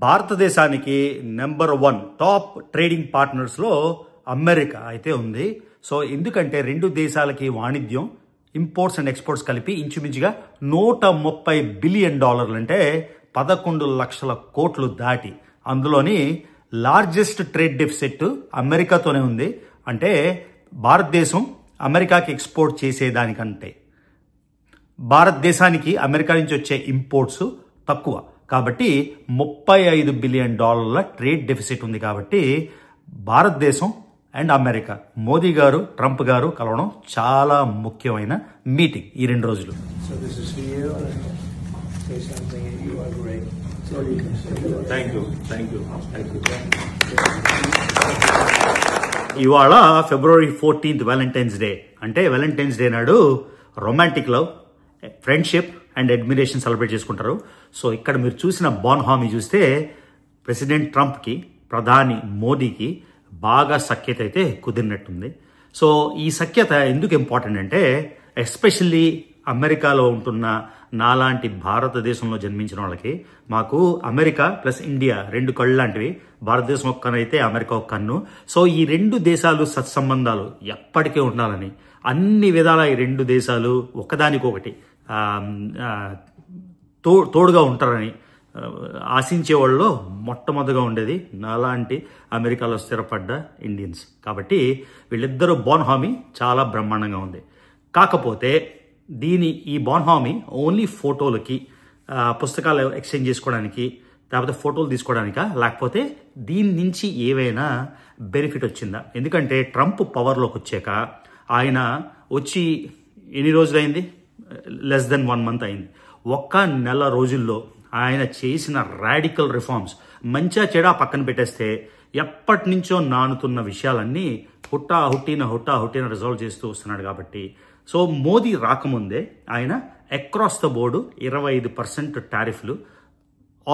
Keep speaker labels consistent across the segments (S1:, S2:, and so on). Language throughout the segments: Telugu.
S1: భారతదేశానికి నెంబర్ 1 టాప్ ట్రేడింగ్ పార్ట్నర్స్ లో అమెరికా అయితే ఉంది. సో ఎందుకంటే రెండు దేశాలకి వాణిజ్యం ఇంపోర్ట్స్ అండ్ ఎక్స్పోర్ట్స్ కలిపి ఇంచుమించుగా $130 బిలియన్ అంటే 11 లక్షల కోట్లు దాటి, అందులోని లార్జెస్ట్ ట్రేడ్ డెఫిసిట్ అమెరికాతోనే ఉంది. అంటే భారతదేశం అమెరికాకి ఎక్స్పోర్ట్ చేసేదానికంటే భారతదేశానికి అమెరికా నుంచి వచ్చే ఇంపోర్ట్స్ తక్కువ కాబట్టి $35 బిలియన్ ట్రేడ్ డెఫిసిట్ ఉంది. కాబట్టి భారతదేశం అండ్ అమెరికా, మోదీ గారు ట్రంప్ గారు కలవడం చాలా ముఖ్యమైన మీటింగ్ ఈ 2 రోజులు. ఇవాళ ఫిబ్రవరి 14 వ్యాలంటైన్స్ డే. అంటే వ్యాలంటైన్స్ డే నాడు romantic love, friendship and admiration celebrate చేసుకుంటారు. సో ఇక్కడ మీరు చూసిన బాన్హామీ చూస్తే ప్రెసిడెంట్ ట్రంప్కి ప్రధాని మోదీకి బాగా సఖ్యత అయితే కుదిరినట్టుంది. సో ఈ సఖ్యత ఎందుకు ఇంపార్టెంట్ అంటే ఎస్పెషల్లీ అమెరికాలో ఉంటున్న నాలాంటి భారతదేశంలో జన్మించిన వాళ్ళకి మాకు అమెరికా ప్లస్ ఇండియా 2 కళ్ళు లాంటివి. భారతదేశం ఒక కన్ను అయితే అమెరికా ఒక కన్ను. సో ఈ 2 దేశాలు సత్సంబంధాలు ఎప్పటికీ ఉండాలని, అన్ని విధాల ఈ 2 దేశాలు ఒకదానికొకటి తోడుగా ఉంటారని ఆశించే వాళ్ళలో మొట్టమొదటిగా ఉండేది నాలాంటి అమెరికాలో స్థిరపడ్డ ఇండియన్స్. కాబట్టి వీళ్ళిద్దరూ బాన్హామీ చాలా బ్రహ్మాండంగా ఉంది. కాకపోతే ఈ బాన్హామీ ఓన్లీ ఫోటోలకి, పుస్తకాలు ఎక్స్చేంజ్ చేసుకోవడానికి, లేకపోతే ఫోటోలు తీసుకోవడానికా, లేకపోతే దీని నుంచి ఏవైనా బెనిఫిట్ వచ్చిందా? ఎందుకంటే ట్రంప్ పవర్లోకి వచ్చాక ఆయన వచ్చి ఎన్ని రోజులైంది? లెస్ దెన్ 1 మంత్ అయింది. 1 నెల రోజుల్లో ఆయన చేసిన రాడికల్ రిఫార్మ్స్ మంచిగా చెడా పక్కన పెట్టేస్తే ఎప్పటి నుంచో నానుతున్న విషయాలన్నీ హుట్టిన రిజాల్వ్ చేస్తూ వస్తున్నాడు. కాబట్టి సో మోదీ రాకముందే ఆయన అక్రాస్ ద బోర్డు 25% టారిఫ్లు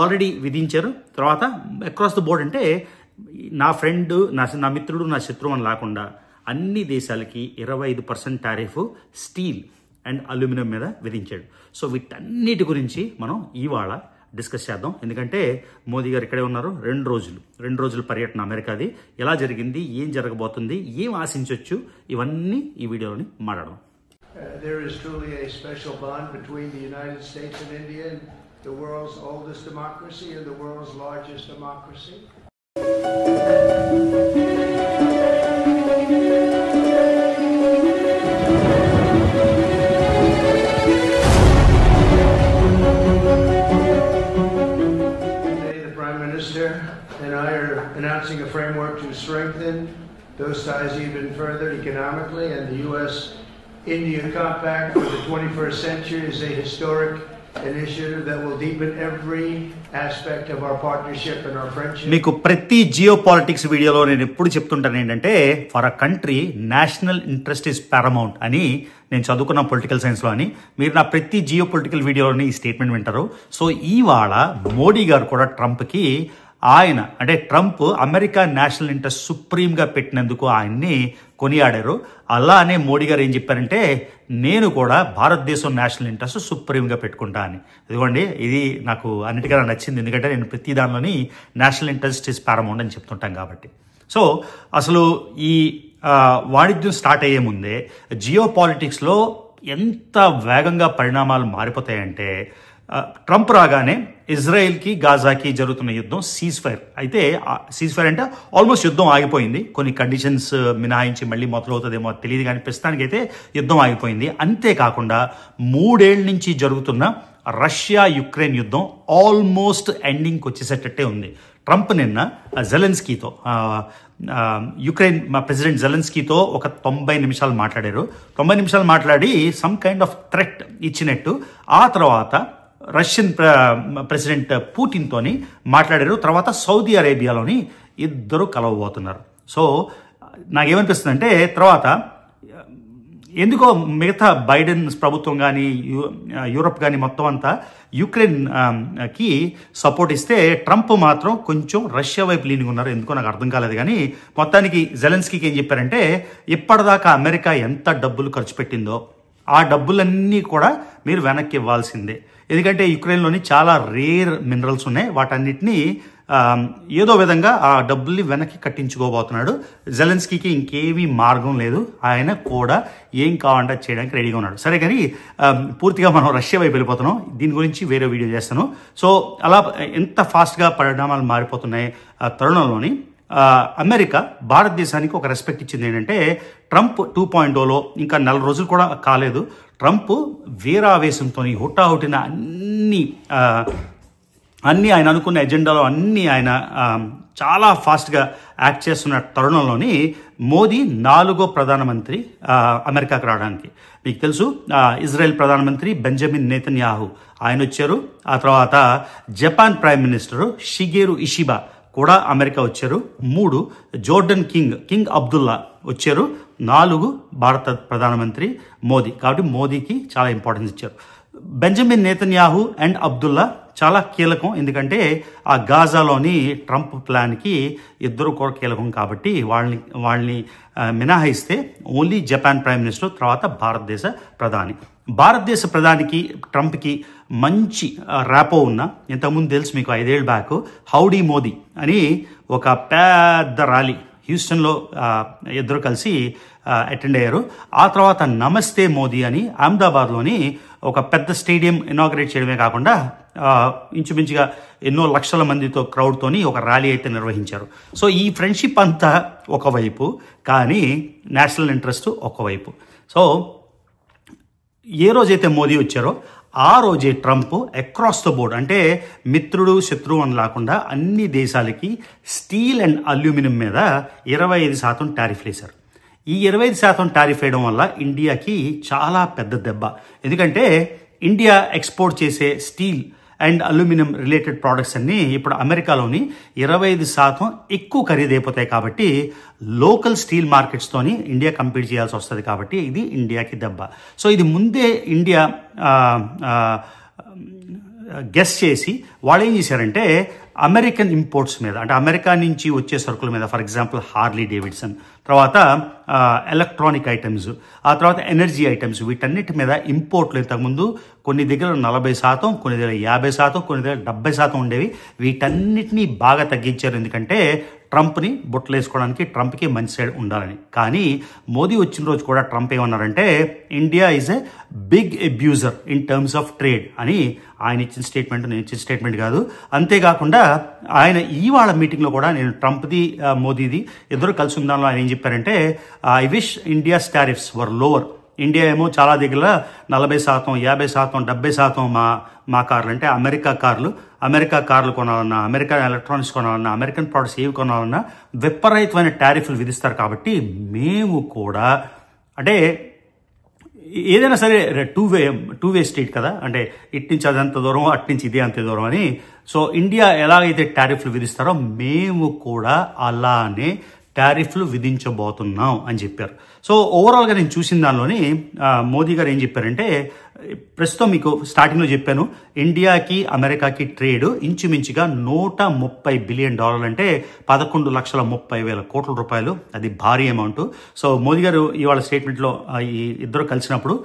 S1: ఆల్రెడీ విధించారు. తర్వాత అక్రాస్ ద బోర్డ్ అంటే నా ఫ్రెండ్, నా మిత్రుడు, నా శత్రువు అని లేకుండా అన్ని దేశాలకి 25% టారిఫ్ స్టీల్ అండ్ అల్యూమినియం మీద విధించాడు. సో వీటన్నిటి గురించి మనం ఇవాళ డిస్కస్ చేద్దాం. ఎందుకంటే మోదీ గారు ఇక్కడే ఉన్నారు. 2 రోజుల పర్యటన అమెరికాది. ఎలా జరిగింది, ఏం జరగబోతుంది, ఏం ఆశించవచ్చు, ఇవన్నీ ఈ వీడియోలోని మాట్లాడడం.
S2: There is truly a special bond between the United States and India, the world's oldest democracy and the world's largest democracy. And I are announcing a framework to strengthen those ties even further economically, and the U.S.-India Compact for the 21st century is a historic initiative that will deepen every aspect of our partnership and our friendship.
S1: మీకు ప్రతి జియో పాలిటిక్స్ వీడియోలో నేను ఎప్పుడు చెప్తుంటాను ఏంటంటే for a country national interest is paramount అని. నేను చదువుకున్న పొలిటికల్ సైన్స్లో అని. మీరు నా ప్రతి జియో పొలిటికల్ వీడియోలోని ఈ స్టేట్మెంట్ వింటారు. సో ఇవాళ మోడీ గారు కూడా ట్రంప్కి అంటే ట్రంప్ అమెరికా నేషనల్ ఇంట్రెస్ట్ సుప్రీంగా పెట్టినందుకు ఆయన్ని కొనియాడారు. అలానే మోడీ గారు ఏం చెప్పారంటే నేను కూడా భారతదేశం నేషనల్ ఇంట్రెస్ట్ సుప్రీంగా పెట్టుకుంటా అని. ఇదిగోండి, ఇది నాకు అన్నిటికన్నా నచ్చింది. ఎందుకంటే నేను ప్రతి దానిలోని నేషనల్ ఇంట్రెస్ట్ ఇస్ పారమౌంట్ అని చెప్తుంటాం కాబట్టి. సో అసలు ఈ వాణిజ్యం స్టార్ట్ అయ్యే ముందే జియో పాలిటిక్స్లో ఎంత వేగంగా పరిణామాలు మారిపోతాయంటే ట్రంప్ రాగానే ఇజ్రాయెల్కి గాజాకి జరుగుతున్న యుద్ధం సీజ్ ఫైర్ అంటే ఆల్మోస్ట్ యుద్ధం ఆగిపోయింది. కొన్ని కండిషన్స్ మినహాయించి మళ్ళీ మొదలవుతుందేమో తెలియదు, కానీ ప్రస్తుతానికి అయితే యుద్ధం ఆగిపోయింది. అంతేకాకుండా 3 ఏళ్ల నుంచి జరుగుతున్న రష్యా యుక్రెయిన్ యుద్ధం ఆల్మోస్ట్ ఎండింగ్కి వచ్చేసేటట్టే ఉంది. ట్రంప్ నిన్న జెలెన్స్కీతో, యుక్రెయిన్ ప్రెసిడెంట్ జెలెన్స్కీతో ఒక 90 నిమిషాలు మాట్లాడారు. 90 నిమిషాలు మాట్లాడి సమ్ కైండ్ ఆఫ్ థ్రెట్ ఇచ్చినట్టు ఆ తర్వాత రష్యన్ ప్రెసిడెంట్ పుతిన్తోని మాట్లాడారు. తర్వాత సౌదీ అరేబియాలోని ఇద్దరు కలవబోతున్నారు. సో నాకేమనిపిస్తుంది అంటే తర్వాత ఎందుకో మిగతా బైడెన్ ప్రభుత్వం కానీ యూరప్ కానీ మొత్తం అంతా యుక్రెయిన్కి సపోర్ట్ ఇస్తే ట్రంప్ మాత్రం కొంచెం రష్యా వైపు లీనింగ్ ఉన్నారు. ఎందుకో నాకు అర్థం కాలేదు. కానీ మొత్తానికి జెలెన్స్కీకి ఏం చెప్పారంటే ఇప్పటిదాకా అమెరికా ఎంత డబ్బులు ఖర్చు పెట్టిందో ఆ డబ్బులన్నీ కూడా మీరు వెనక్కి ఇవ్వాల్సిందే. ఎందుకంటే యుక్రెయిన్లోని చాలా రేర్ మినరల్స్ ఉన్నాయి. వాటన్నిటిని ఏదో విధంగా ఆ డబ్బుల్ని వెనక్కి కట్టించుకోబోతున్నాడు. జెలెన్స్కీకి ఇంకేమీ మార్గం లేదు, ఆయన కూడా ఏం కావాలంటే చేయడానికి రెడీగా ఉన్నాడు. సరే కానీ పూర్తిగా మనం రష్యా వైపు వెళ్ళిపోతున్నాం, దీని గురించి వేరే వీడియో చేస్తాను. సో అలా ఎంత ఫాస్ట్గా పరిణామాలు మారిపోతున్నాయి తరుణంలోని అమెరికా భారతదేశానికి ఒక రెస్పెక్ట్ ఇచ్చింది. ఏంటంటే ట్రంప్ 2.0లో ఇంకా 4 రోజులు కూడా కాలేదు, ట్రంప్ వీరావేశంతో హుటాహుటిన అన్ని ఆయన అనుకున్న ఎజెండాలో అన్నీ ఆయన చాలా ఫాస్ట్గా యాక్ట్ చేస్తున్న తరుణంలోని మోదీ 4వ ప్రధానమంత్రి అమెరికాకు రావడానికి. మీకు తెలుసు ఇజ్రాయెల్ ప్రధానమంత్రి బెంజమిన్ నెతన్యాహు ఆయన వచ్చారు. ఆ తర్వాత జపాన్ ప్రైమ్ మినిస్టర్ షిగేరు ఇషిబా కూడా అమెరికా వచ్చారు. 3 జోర్డన్ కింగ్ అబ్దుల్లా వచ్చారు. 4 భారత ప్రధానమంత్రి మోదీ. కాబట్టి మోదీకి చాలా ఇంపార్టెన్స్ ఇచ్చారు. బెంజమిన్ నెతన్యాహు అండ్ అబ్దుల్లా చాలా కీలకం, ఎందుకంటే ఆ గాజాలోని ట్రంప్ ప్లాన్కి ఇద్దరు కూడా కీలకం. కాబట్టి వాళ్ళని మినహాయిస్తే ఓన్లీ జపాన్ ప్రైమ్ మినిస్టర్, తర్వాత భారతదేశ ప్రధాని. భారతదేశ ప్రధానికి ట్రంప్కి మంచి ర్యాపో ఉన్న, ఇంతకుముందు తెలుసు మీకు 5 ఏళ్ళ బ్యాక్ హౌడీ మోదీ అని ఒక పెద్ద ర్యాలీ హ్యూస్టన్లో ఇద్దరు కలిసి అటెండ్ అయ్యారు. ఆ తర్వాత నమస్తే మోదీ అని అహ్మదాబాద్లోని ఒక పెద్ద స్టేడియం ఇనాగ్రేట్ చేయడమే కాకుండా ఇంచుమించుగా ఎన్నో లక్షల మందితో క్రౌడ్తోని ఒక ర్యాలీ అయితే నిర్వహించారు. సో ఈ ఫ్రెండ్షిప్ అంతా ఒకవైపు, కానీ నేషనల్ ఇంట్రెస్ట్ ఒకవైపు. సో ఏ రోజైతే మోదీ వచ్చారో ఆ రోజే ట్రంప్ అక్రాస్ ద బోర్డ్, అంటే మిత్రుడు శత్రువు అని లేకుండా అన్ని దేశాలకి స్టీల్ అండ్ అల్యూమినియం మీద 25% టారిఫ్లు వేశారు. ఈ 25% టారిఫ్ వేయడం వల్ల ఇండియాకి చాలా పెద్ద దెబ్బ. ఎందుకంటే ఇండియా ఎక్స్పోర్ట్ చేసే steel and aluminium related products అన్నీ ఇప్పుడు అమెరికాలోని 25% ఎక్కువ ఖరీదైపోతాయి. కాబట్టి లోకల్ స్టీల్ మార్కెట్స్తోని ఇండియా కంపీట్ చేయాల్సి వస్తుంది. కాబట్టి ఇది ఇండియాకి దెబ్బ. సో ఇది ముందే ఇండియా గెస్ చేసి వాళ్ళు ఏం చేశారంటే అమెరికన్ ఇంపోర్ట్స్ మీద, అంటే అమెరికా నుంచి వచ్చే సరుకుల మీద, ఫర్ ఎగ్జాంపుల్ హార్లీ డేవిడ్సన్, తర్వాత ఎలక్ట్రానిక్ ఐటమ్స్, ఆ తర్వాత ఎనర్జీ ఐటమ్స్, వీటన్నిటి మీద ఇంపోర్ట్లు ఇంతకుముందు కొన్ని దగ్గర 40%, కొన్ని దగ్గర 50%, కొన్ని దగ్గర 70% ఉండేవి. వీటన్నిటినీ బాగా తగ్గించారు, ఎందుకంటే ట్రంప్ని బొట్టలేసుకోవడానికి, ట్రంప్కి మంచి సైడ్ ఉండాలని. కానీ మోదీ వచ్చిన రోజు కూడా ట్రంప్ ఏమన్నారంటే India is a big abuser in terms of trade అని ఆయన ఇచ్చిన స్టేట్మెంట్, నేను ఇచ్చిన స్టేట్మెంట్ కాదు. అంతేకాకుండా ఆయన ఇవాళ మీటింగ్లో కూడా నేను ట్రంప్ది మోదీది ఇద్దరు కలిసి ఉందాలో ఆయన ఏం చెప్పారంటే I wish India's tariffs were lower. India ఏమో చాలా దగ్గర 40%, 50%, 70% మా కార్లు, అంటే అమెరికా కార్లు కొనాలన్నా, అమెరికన్ ఎలక్ట్రానిక్స్ కొనాలన్నా, అమెరికన్ ప్రొడక్ట్స్ ఏవి కొనాలన్నా విపరీతమైన టారిఫ్లు విధిస్తారు. కాబట్టి మేము కూడా, అంటే ఏదైనా సరే టూ వే స్ట్రీట్ కదా, అంటే ఇటు నుంచి అదంత దూరం, అటు నుంచి ఇదే అంతే దూరం అని. సో ఇండియా ఎలాగైతే టారిఫ్లు విధిస్తారో మేము కూడా అలానే టారిఫ్లు విధించబోతున్నాం అని చెప్పారు. సో ఓవరాల్గా నేను చూసిన దానిలోని మోదీ గారు ఏం చెప్పారంటే, ప్రస్తుతం మీకు స్టార్టింగ్లో చెప్పాను, ఇండియాకి అమెరికాకి ట్రేడ్ ఇంచుమించుగా $130 బిలియన్, అంటే 11,30,000 కోట్ల రూపాయలు. అది భారీ అమౌంట్. సో మోదీ గారు ఇవాళ స్టేట్మెంట్లో ఈ ఇద్దరు కలిసినప్పుడు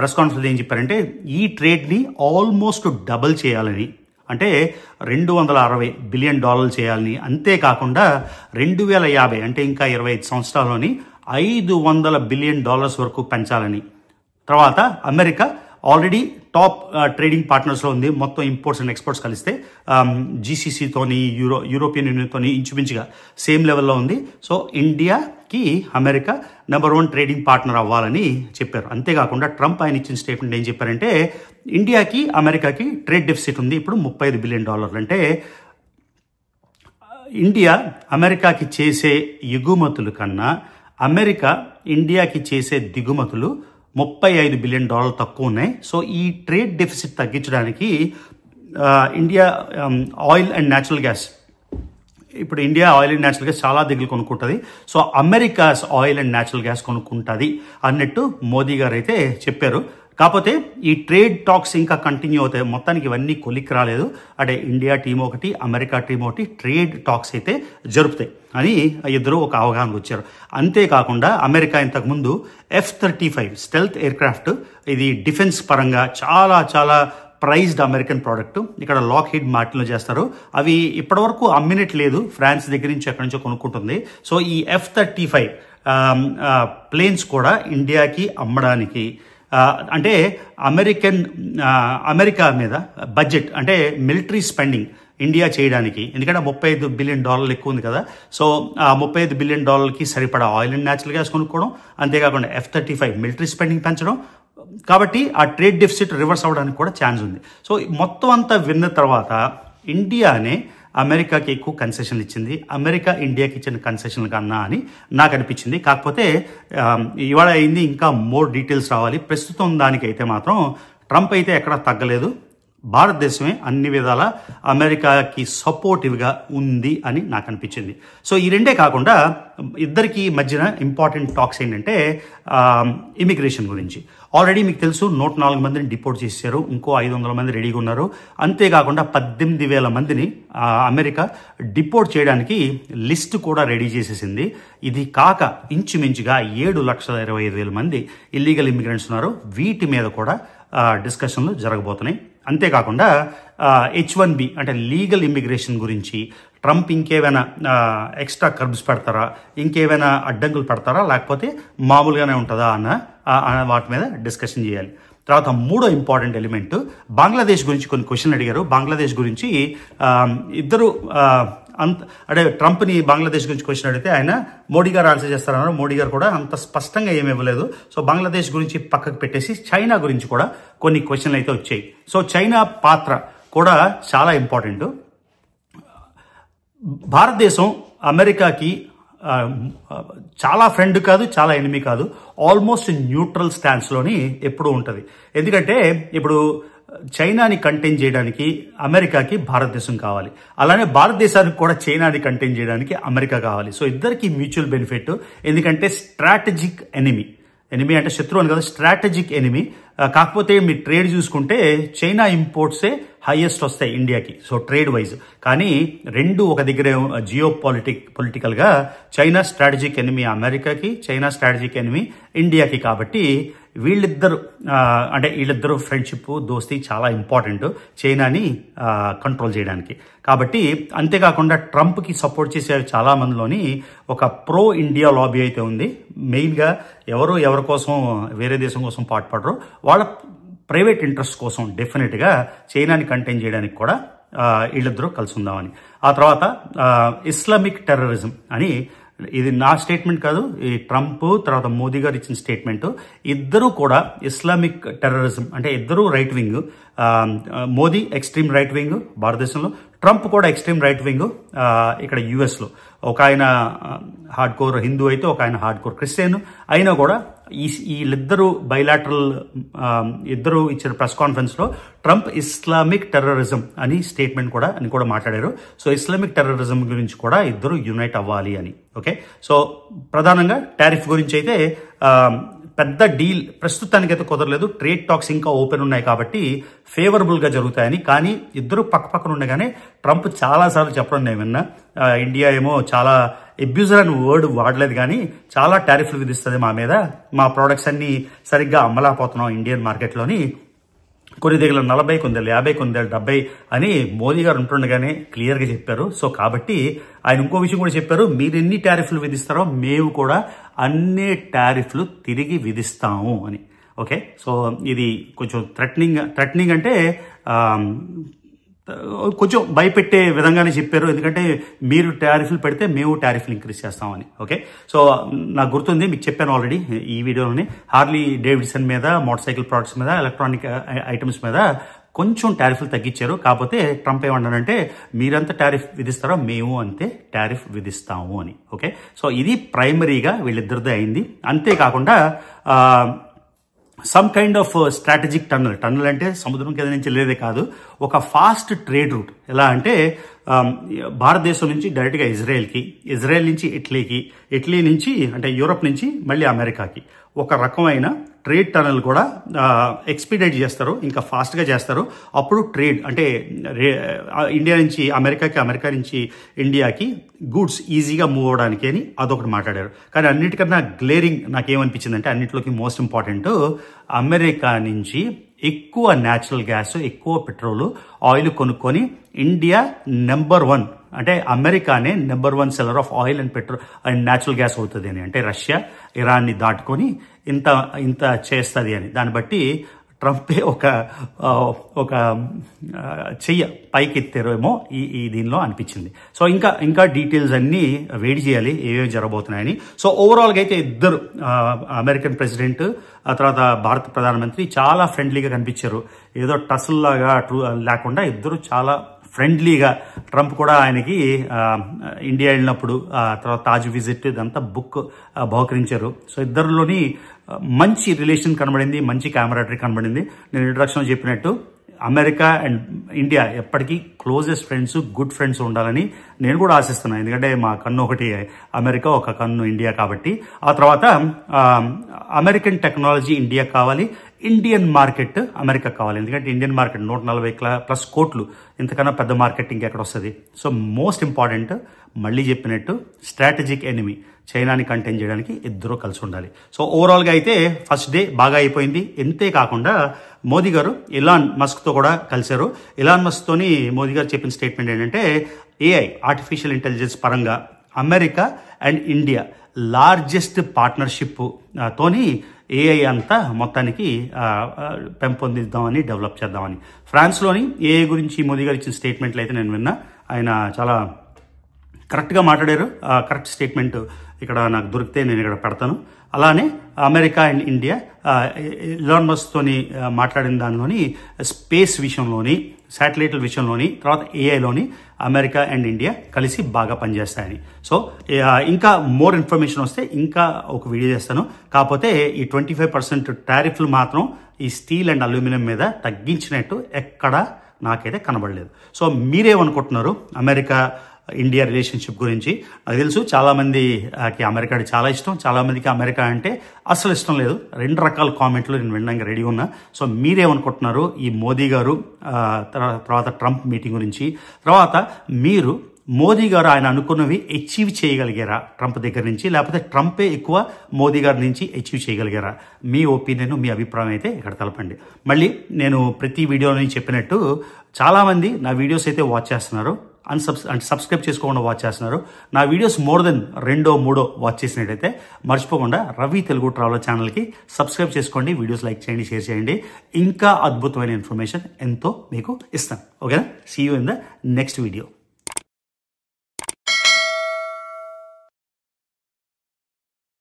S1: ప్రెస్ కాన్ఫరెన్స్ ఏం చెప్పారంటే ఈ ట్రేడ్ని ఆల్మోస్ట్ డబుల్ చేయాలని, అంటే $260 బిలియన్ చేయాలని, అంతేకాకుండా 2050 అంటే ఇంకా 25 సంవత్సరాల్లోని $500 బిలియన్ వరకు పెంచాలని. తర్వాత అమెరికా ఆల్రెడీ టాప్ ట్రేడింగ్ పార్ట్నర్స్లో ఉంది. మొత్తం ఇంపోర్ట్స్ అండ్ ఎక్స్పోర్ట్స్ కలిస్తే జీసీసీతోని, యూరోపియన్ యూనియన్తోని ఇంచుమించుగా సేమ్ లెవెల్లో ఉంది. సో ఇండియాకి అమెరికా నెంబర్ 1 ట్రేడింగ్ పార్ట్నర్ అవ్వాలని చెప్పారు. అంతేకాకుండా ట్రంప్ ఆయన ఇచ్చిన స్టేట్మెంట్ ఏం చెప్పారంటే ఇండియాకి అమెరికాకి ట్రేడ్ డెఫిసిట్ ఉంది ఇప్పుడు $35 బిలియన్. అంటే ఇండియా అమెరికాకి చేసే ఎగుమతుల కన్నా అమెరికా ఇండియాకి చేసే దిగుమతులు $35 బిలియన్ తక్కువ ఉన్నాయి. సో ఈ ట్రేడ్ డెఫిసిట్ తగ్గించడానికి India oil and natural gas, ఇప్పుడు India oil and natural gas చాలా దగ్గర కొనుక్కుంటుంది. So America oil and natural gas కొనుక్కుంటుంది అన్నట్టు మోదీ గారు అయితే చెప్పారు. కాకపోతే ఈ ట్రేడ్ టాక్స్ ఇంకా కంటిన్యూ అవుతాయి. మొత్తానికి ఇవన్నీ కొలిక్కి రాలేదు. అంటే ఇండియా టీం ఒకటి, అమెరికా టీం ఒకటి ట్రేడ్ టాక్స్ అయితే జరుపుతాయి అని ఇద్దరు ఒక అవగాహనకు వచ్చారు. అంతేకాకుండా అమెరికా ఇంతకుముందు F-35 స్టెల్త్ ఎయిర్క్రాఫ్ట్, ఇది డిఫెన్స్ పరంగా చాలా చాలా ప్రైజ్డ్ అమెరికన్ ప్రోడక్ట్. ఇక్కడ లాక్హీడ్ మార్టిన్లో చేస్తారు. అవి ఇప్పటివరకు అమ్మినట్లేదు, ఫ్రాన్స్ దగ్గర నుంచి ఎక్కడి నుంచో కొనుక్కుంటుంది. సో ఈ F-35 ప్లేన్స్ కూడా ఇండియాకి అమ్మడానికి అంటే అమెరికా మీద బడ్జెట్ అంటే మిలిటరీ స్పెండింగ్ ఇండియా చేయడానికి, ఎందుకంటే $35 బిలియన్ ఎక్కువ ఉంది కదా. సో ఆ $35 బిలియన్ సరిపడా ఆయిల్ అండ్ న్యాచురల్ గ్యాస్ కొనుక్కోవడం, అంతేకాకుండా F-35 మిలిటరీ స్పెండింగ్ పెంచడం. కాబట్టి ఆ ట్రేడ్ డెఫిసిట్ రివర్స్ అవ్వడానికి కూడా ఛాన్స్ ఉంది. సో మొత్తం అంతా విన్న తర్వాత ఇండియానే అమెరికాకి ఎక్కువ కన్సెషన్లు ఇచ్చింది, అమెరికా ఇండియాకి ఇచ్చిన కన్సెషన్లు కన్నా అని నాకు అనిపించింది. కాకపోతే ఇవాళ అయింది, ఇంకా మోర్ డీటెయిల్స్ రావాలి. ప్రస్తుతం దానికైతే మాత్రం ట్రంప్ అయితే ఎక్కడా తగ్గలేదు. భారతదేశమే అన్ని విధాల అమెరికాకి సపోర్టివ్గా ఉంది అని నాకు అనిపించింది. సో ఈ రెండే కాకుండా ఇద్దరికి మధ్యన ఇంపార్టెంట్ టాక్స్ ఏంటంటే ఇమిగ్రేషన్ గురించి. ఆల్రెడీ మీకు తెలుసు 104 మందిని డిపోర్ట్ చేశారు, ఇంకో 500 మంది రెడీగా ఉన్నారు. అంతేకాకుండా 18,000 మందిని అమెరికా డిపోర్ట్ చేయడానికి లిస్ట్ కూడా రెడీ చేసేసింది. ఇది కాక ఇంచుమించుగా 7,25,000 మంది ఇల్లీగల్ ఇమిగ్రెంట్స్ ఉన్నారు. వీటి మీద కూడా డిస్కషన్లు జరగబోతున్నాయి. అంతేకాకుండా H-1B అంటే లీగల్ ఇమిగ్రేషన్ గురించి ట్రంప్ ఇంకేమైనా ఎక్స్ట్రా కర్బ్స్ పెడతారా, ఇంకేమైనా అడ్డంకులు పెడతారా, లేకపోతే మామూలుగానే ఉంటుందా అన్న వాటి మీద డిస్కషన్ చేయాలి. తర్వాత మూడో ఇంపార్టెంట్ ఎలిమెంట్ బంగ్లాదేశ్ గురించి కొన్ని క్వశ్చన్లు అడిగారు. బంగ్లాదేశ్ గురించి ఇద్దరు అంటే ట్రంప్ని బంగ్లాదేశ్ గురించి క్వశ్చన్ అడిగితే ఆయన మోడీ గారు ఆన్సర్ చేస్తారన్నారు. మోడీ గారు కూడా అంత స్పష్టంగా ఏమి ఇవ్వలేదు. సో బంగ్లాదేశ్ గురించి పక్కకు పెట్టేసి చైనా గురించి కూడా కొన్ని క్వశ్చన్లు అయితే వచ్చాయి. సో చైనా పాత్ర కూడా చాలా ఇంపార్టెంట్. భారతదేశం అమెరికాకి చాలా ఫ్రెండ్ కాదు, చాలా ఎనిమీ కాదు, ఆల్మోస్ట్ న్యూట్రల్ స్టాన్స్లోని ఎప్పుడూ ఉంటుంది. ఎందుకంటే ఇప్పుడు చైనాని కంటైన్ చేయడానికి అమెరికాకి భారతదేశం కావాలి, అలానే భారతదేశానికి కూడా చైనాని కంటైన్ చేయడానికి అమెరికా కావాలి. సో ఇద్దరికి మ్యూచువల్ బెనిఫిట్. ఎందుకంటే స్ట్రాటజిక్ ఎనిమీ అంటే శత్రువు అని కదా, స్ట్రాటజిక్ ఎనిమీ. కాకపోతే మీ ట్రేడ్ చూసుకుంటే చైనా ఇంపోర్ట్సే హైయెస్ట్ వస్తాయి ఇండియాకి, సో ట్రేడ్ వైజ్. కానీ రెండు ఒక దగ్గర పొలిటికల్గా చైనా స్ట్రాటజిక్ ఎనిమీ అమెరికాకి, చైనా స్ట్రాటజిక్ ఎనిమీ ఇండియాకి. కాబట్టి వీళ్ళిద్దరు ఫ్రెండ్షిప్, దోస్తీ చాలా ఇంపార్టెంట్ చైనాని కంట్రోల్ చేయడానికి. కాబట్టి అంతేకాకుండా ట్రంప్కి సపోర్ట్ చేసే చాలా మందిలోని ఒక ప్రో ఇండియా లాబీ అయితే ఉంది. మెయిన్గా ఎవరి కోసం వేరే దేశం కోసం పాటుపడరు, వాళ్ళ ప్రైవేట్ ఇంట్రెస్ట్ కోసం డెఫినెట్గా చైనాని కంటైన్ చేయడానికి కూడా వీళ్ళిద్దరూ కలిసి ఉందామని. ఆ తర్వాత ఇస్లామిక్ టెర్రరిజం అని, ఇది నా స్టేట్మెంట్ కాదు, ఈ ట్రంప్ తర్వాత మోదీ గారు ఇచ్చిన స్టేట్మెంట్. ఇద్దరు కూడా ఇస్లామిక్ టెర్రరిజం అంటే ఇద్దరు right wing. Modi extreme right wing భారతదేశంలో, ట్రంప్ కూడా ఎక్స్ట్రీమ్ రైట్ వింగ్ ఇక్కడ యుఎస్లో. ఒక ఆయన హార్డ్ కోర్ హిందూ అయితే ఒక ఆయన హార్డ్ కోర్ క్రిస్టియన్. అయినా కూడా వీళ్ళిద్దరూ బైలాటరల్ ఇద్దరు ఇచ్చిన ప్రెస్ కాన్ఫరెన్స్లో ట్రంప్ ఇస్లామిక్ టెర్రరిజం అని స్టేట్మెంట్ కూడా మాట్లాడారు. సో ఇస్లామిక్ టెర్రరిజం గురించి కూడా ఇద్దరు యునైట్ అవ్వాలి అని. ఓకే, సో ప్రధానంగా టారిఫ్ గురించి అయితే పెద్ద డీల్ ప్రస్తుతానికైతే కుదరలేదు. ట్రేడ్ టాక్స్ ఇంకా ఓపెన్ ఉన్నాయి కాబట్టి ఫేవరబుల్గా జరుగుతాయని. కానీ ఇద్దరు పక్కన ఉండగానే ట్రంప్ చాలాసార్లు చెప్పడం నేను విన్నా, ఇండియా ఏమో చాలా అబ్యూజర్ అని వర్డ్ వాడలేదు కానీ చాలా టారిఫ్లు విధిస్తుంది మా మీద, మా ప్రోడక్ట్స్ అన్ని సరిగ్గా అమ్మలేకపోతున్నాం ఇండియన్ మార్కెట్లోని, కొన్ని దగ్గర 40, కొన్ని 50, కొన్ని 70 అని మోదీ గారు ఉంటుండగానే క్లియర్గా చెప్పారు. సో కాబట్టి ఆయన ఇంకో విషయం కూడా చెప్పారు, మీరు ఎన్ని టారిఫ్లు విధిస్తారో మేము కూడా అన్ని టారిఫ్లు తిరిగి విధిస్తాము అని. ఓకే, సో ఇది కొంచెం థ్రెటనింగ్ అంటే కొంచెం భయపెట్టే విధంగానే చెప్పారు. ఎందుకంటే మీరు టారిఫ్లు పెడితే మేము టారిఫ్లు ఇంక్రీజ్ చేస్తామని. ఓకే, సో నాకు గుర్తుంది, మీకు చెప్పాను ఆల్రెడీ ఈ వీడియోలోని, హార్లీ డేవిడ్సన్ మీద, మోటార్ సైకిల్ ప్రోడక్ట్స్ మీద, ఎలక్ట్రానిక్ ఐటమ్స్ మీద కొంచెం టారిఫ్లు తగ్గించారు. కాకపోతే ట్రంప్ ఏమన్నాడంటే మీరెంత టారిఫ్ విధిస్తారో మేము అంతే టారిఫ్ విధిస్తాము అని. ఓకే, సో ఇది ప్రైమరీగా వీళ్ళిద్దరిదే అయింది. అంతేకాకుండా some kind of strategic tunnel అంటే సముద్రం కింద నుంచి వెళ్ళేదే కాదు, ఒక ఫాస్ట్ ట్రేడ్ రూట్. ఎలా అంటే భారతదేశం నుంచి డైరెక్ట్గా ఇజ్రాయెల్ నుంచి ఇటలీ నుంచి అంటే యూరోప్ నుంచి మళ్ళీ అమెరికాకి ఒక రకమైన ట్రేడ్ టనల్ కూడా ఎక్స్పీడైట్ చేస్తారు, ఇంకా ఫాస్ట్గా చేస్తారు. అప్పుడు ట్రేడ్ అంటే ఇండియా నుంచి అమెరికాకి, అమెరికా నుంచి ఇండియాకి గూడ్స్ ఈజీగా మూవ్ అవడానికి అని అదొకటి మాట్లాడారు. కానీ అన్నిటికన్నా గ్లేరింగ్ నాకేమనిపించిందంటే అన్నింటిలోకి మోస్ట్ ఇంపార్టెంట్, అమెరికా నుంచి ఎక్కువ న్యాచురల్ గ్యాస్, ఎక్కువ పెట్రోల్, ఆయిల్ కొనుక్కొని ఇండియా నెంబర్ 1 అంటే అమెరికానే number 1 seller of oil and petrol and natural gas అవుతుంది అని, అంటే రష్యా ఇరాన్ని దాటుకొని ఇంత చేస్తుంది అని. దాన్ని బట్టి ట్రంపే ఒక చెయ్య పైకి ఎత్తారేమో ఈ దీనిలో అనిపించింది. సో ఇంకా డీటెయిల్స్ అన్నీ వేడి చేయాలి ఏమేమి జరగబోతున్నాయని. సో ఓవరాల్గా అయితే ఇద్దరు అమెరికన్ ప్రెసిడెంట్, ఆ తర్వాత భారత ప్రధానమంత్రి చాలా ఫ్రెండ్లీగా కనిపించారు. ఏదో టస్ల్ లాగా లేకుండా ఇద్దరు చాలా ఫ్రెండ్లీగా. ట్రంప్ కూడా ఆయనకి ఇండియా వెళ్ళినప్పుడు తర్వాత తాజ్ విజిట్ ఇదంతా బుక్ బహుకరించారు. సో ఇద్దరిలోని మంచి రిలేషన్ కనబడింది, మంచి కెమెరాటరీ కనబడింది. నేను ఇంట్రడక్షన్లో చెప్పినట్టు అమెరికా అండ్ ఇండియా ఎప్పటికీ క్లోజెస్ట్ ఫ్రెండ్స్, గుడ్ ఫ్రెండ్స్ ఉండాలని నేను కూడా ఆశిస్తున్నాను. ఎందుకంటే మా కన్ను ఒకటి అమెరికా, ఒక కన్ను ఇండియా కాబట్టి. ఆ తర్వాత అమెరికన్ టెక్నాలజీ ఇండియా కావాలి, ఇండియన్ మార్కెట్ అమెరికా కావాలి. ఎందుకంటే ఇండియన్ మార్కెట్ 140+ కోట్లు, ఇంతకన్నా పెద్ద మార్కెట్ ఇంకెక్కడ వస్తుంది. సో మోస్ట్ ఇంపార్టెంట్, మళ్ళీ చెప్పినట్టు స్ట్రాటజిక్ ఎనిమీ చైనాని కంటైన్ చేయడానికి ఇద్దరు కలిసి ఉండాలి. సో ఓవరాల్గా అయితే ఫస్ట్ డే బాగా అయిపోయింది. ఇంతే కాకుండా మోదీ గారు ఇలాన్ మస్క్తో కూడా కలిశారు. ఇలాన్ మస్క్తోని మోదీ గారు చెప్పిన స్టేట్మెంట్ ఏంటంటే ఏఐ, ఆర్టిఫిషియల్ ఇంటెలిజెన్స్ పరంగా America and India largest partnership తోని ఏఐ అంతా మొత్తానికి పెంపొందిద్దామని, డెవలప్ చేద్దామని. ఫ్రాన్స్లోని ఏఐ గురించి మోదీ గారు ఇచ్చిన స్టేట్మెంట్లు అయితే నేను విన్నా. ఆయన చాలా కరెక్ట్గా మాట్లాడారు. కరెక్ట్ స్టేట్మెంట్ ఇక్కడ నాకు దొరికితే నేను ఇక్కడ పెడతాను. అలానే అమెరికా అండ్ ఇండియా ఎలాన్ మస్క్తోని మాట్లాడిన దానిలోని స్పేస్ విషయంలోని, శాటిలైట్ల విషయంలోని, తర్వాత ఏఐలోని అమెరికా అండ్ ఇండియా కలిసి బాగా పనిచేస్తాయని. సో ఇంకా మోర్ ఇన్ఫర్మేషన్ వస్తే ఇంకా ఒక వీడియో చేస్తాను. కాకపోతే ఈ 25% టారిఫ్లు మాత్రం ఈ స్టీల్ అండ్ అల్యూమినియం మీద తగ్గించినట్టు ఎక్కడ నాకైతే కనబడలేదు. సో మీరేమనుకుంటున్నారు అమెరికా ఇండియా రిలేషన్షిప్ గురించి? నాకు తెలుసు చాలామందికి అమెరికా అంటే చాలా ఇష్టం, చాలామందికి అమెరికా అంటే అసలు ఇష్టం లేదు. 2 రకాల కామెంట్లు నేను వినడానికి రెడీ ఉన్నా. సో మీరేమనుకుంటున్నారు ఈ మోదీ గారు తర్వాత ట్రంప్ మీటింగ్ గురించి? తర్వాత మీరు మోదీ గారు ఆయన అనుకున్నవి అచీవ్ చేయగలిగారా ట్రంప్ దగ్గర నుంచి, లేకపోతే ట్రంపే ఎక్కువ మోదీ గారి నుంచి అచీవ్ చేయగలిగారా? మీ ఒపీనియన్, మీ అభిప్రాయం అయితే ఇక్కడ తెలపండి. మళ్ళీ నేను ప్రతి వీడియోలో చెప్పినట్టు చాలామంది నా వీడియోస్ అయితే వాచ్ చేస్తున్నారు, సబ్స్క్రైబ్ చేసుకోకుండా వాచ్ చేస్తున్నారు. నా వీడియోస్ మోర్ దెన్ 2-3 వాచ్ చేసినట్టయితే మర్చిపోకుండా రవి తెలుగు ట్రావెలర్ ఛానల్కి సబ్స్క్రైబ్ చేసుకోండి, వీడియోస్ లైక్ చేయండి, షేర్ చేయండి. ఇంకా అద్భుతమైన ఇన్ఫర్మేషన్ ఎంతో మీకు ఇస్తాను. ఓకేనా? See you in the next video.